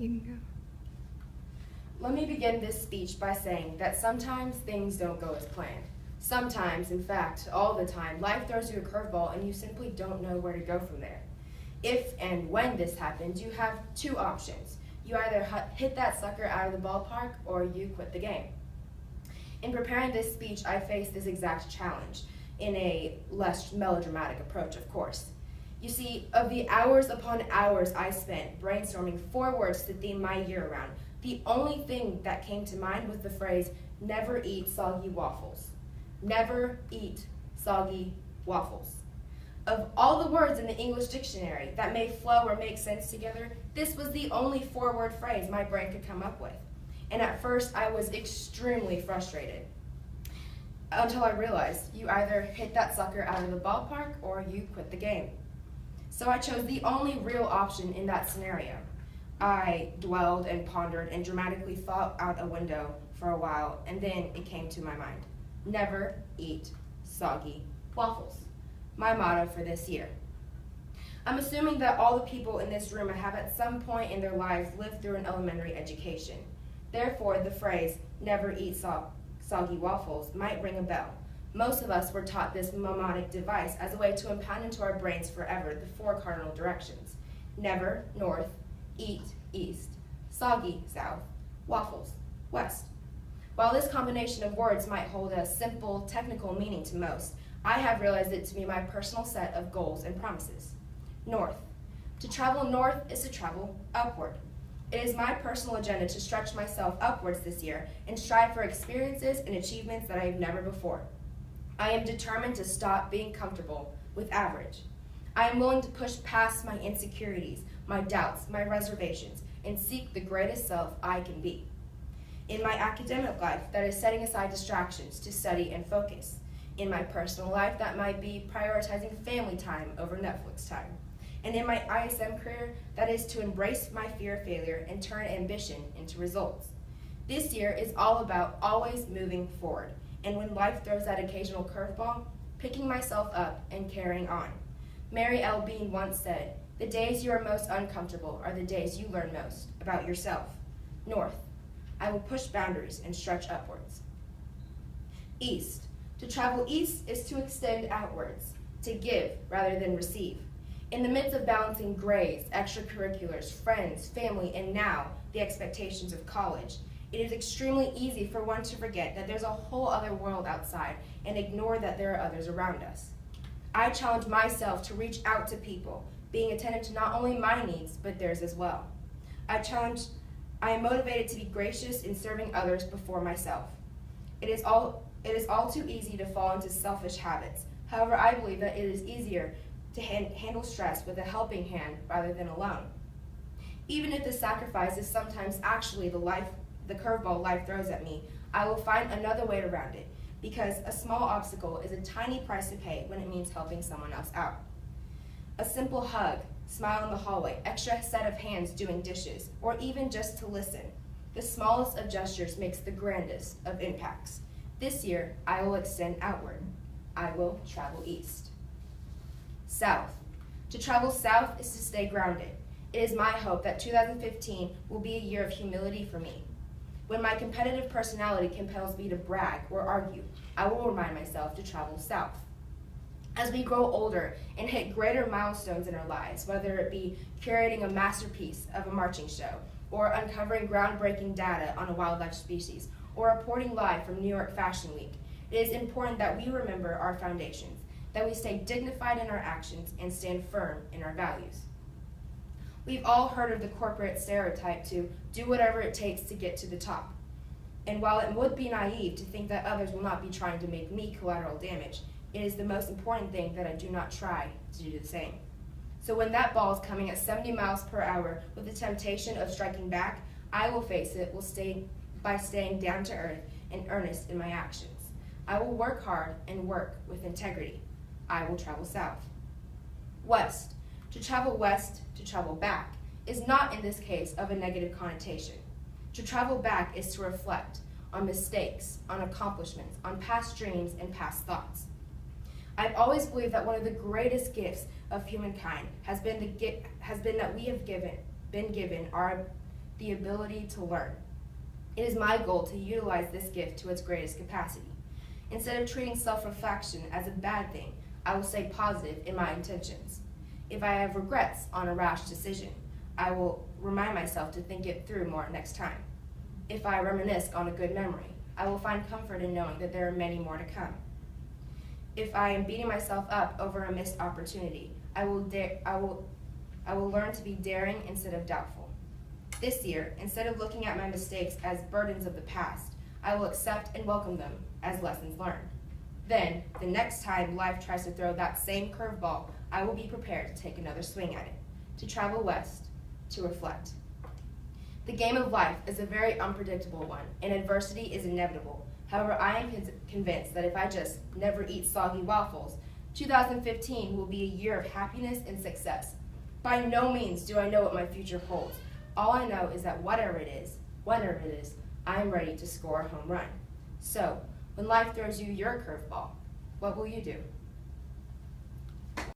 You can go. Let me begin this speech by saying that sometimes things don't go as planned. Sometimes, in fact, all the time, life throws you a curveball and you simply don't know where to go from there. If and when this happens, you have two options. You either hit that sucker out of the ballpark or you quit the game. In preparing this speech, I faced this exact challenge, in a less melodramatic approach, of course. You see, of the hours upon hours I spent brainstorming 4 words to theme my year around, the only thing that came to mind was the phrase, never eat soggy waffles. Never eat soggy waffles. Of all the words in the English dictionary that may flow or make sense together, this was the only 4-word phrase my brain could come up with. And at first, I was extremely frustrated. Until I realized you either hit that sucker out of the ballpark or you quit the game. So I chose the only real option in that scenario. I dwelled and pondered and dramatically thought out a window for a while, and then it came to my mind. Never eat soggy waffles. My motto for this year. I'm assuming that all the people in this room have at some point in their lives lived through an elementary education. Therefore, the phrase, never eat soggy waffles, might ring a bell. Most of us were taught this mnemonic device as a way to impound into our brains forever the 4 cardinal directions. Never, north, eat, east, soggy, south, waffles, west. While this combination of words might hold a simple, technical meaning to most, I have realized it to be my personal set of goals and promises. North. To travel north is to travel upward. It is my personal agenda to stretch myself upwards this year and strive for experiences and achievements that I have never before. I am determined to stop being comfortable with average. I am willing to push past my insecurities, my doubts, my reservations, and seek the greatest self I can be. In my academic life, that is setting aside distractions to study and focus. In my personal life, that might be prioritizing family time over Netflix time. And in my ISM career, that is to embrace my fear of failure and turn ambition into results. This year is all about always moving forward, and when life throws that occasional curveball, picking myself up and carrying on. Mary L. Bean once said, "The days you are most uncomfortable are the days you learn most about yourself." North. I will push boundaries and stretch upwards. East. To travel east is to extend outwards, to give rather than receive. In the midst of balancing grades, extracurriculars, friends, family, and now the expectations of college, it is extremely easy for one to forget that there's a whole other world outside and ignore that there are others around us. I challenge myself to reach out to people, being attentive to not only my needs, but theirs as well. I am motivated to be gracious in serving others before myself. It is all too easy to fall into selfish habits. However, I believe that it is easier to handle stress with a helping hand rather than alone. Even if the sacrifice is sometimes actually the curveball life throws at me, I will find another way around it, because a small obstacle is a tiny price to pay when it means helping someone else out. A simple hug, smile in the hallway, extra set of hands doing dishes, or even just to listen. The smallest of gestures makes the grandest of impacts. This year, I will extend outward. I will travel east. South. To travel south is to stay grounded. It is my hope that 2015 will be a year of humility for me. When my competitive personality compels me to brag or argue, I will remind myself to travel south. As we grow older and hit greater milestones in our lives, whether it be curating a masterpiece of a marching show, or uncovering groundbreaking data on a wildlife species, or reporting live from New York Fashion Week, it is important that we remember our foundations, that we stay dignified in our actions and stand firm in our values. We've all heard of the corporate stereotype to do whatever it takes to get to the top. And while it would be naive to think that others will not be trying to make me collateral damage, it is the most important thing that I do not try to do the same. So when that ball is coming at 70 miles per hour with the temptation of striking back, I will face it by staying down to earth and earnest in my actions. I will work hard and work with integrity. I will travel south. West. To travel west, to travel back, is not in this case of a negative connotation. To travel back is to reflect on mistakes, on accomplishments, on past dreams and past thoughts. I've always believed that one of the greatest gifts of humankind has been that we have been given the ability to learn. It is my goal to utilize this gift to its greatest capacity. Instead of treating self-reflection as a bad thing, I will stay positive in my intentions. If I have regrets on a rash decision, I will remind myself to think it through more next time. If I reminisce on a good memory, I will find comfort in knowing that there are many more to come. If I am beating myself up over a missed opportunity, I will learn to be daring instead of doubtful. This year, instead of looking at my mistakes as burdens of the past, I will accept and welcome them as lessons learned. Then, the next time life tries to throw that same curveball, I will be prepared to take another swing at it, to travel west, to reflect. The game of life is a very unpredictable one, and adversity is inevitable. However, I am convinced that if I just never eat soggy waffles, 2015 will be a year of happiness and success. By no means do I know what my future holds. All I know is that whenever it is, I am ready to score a home run. So, when life throws you your curveball, what will you do?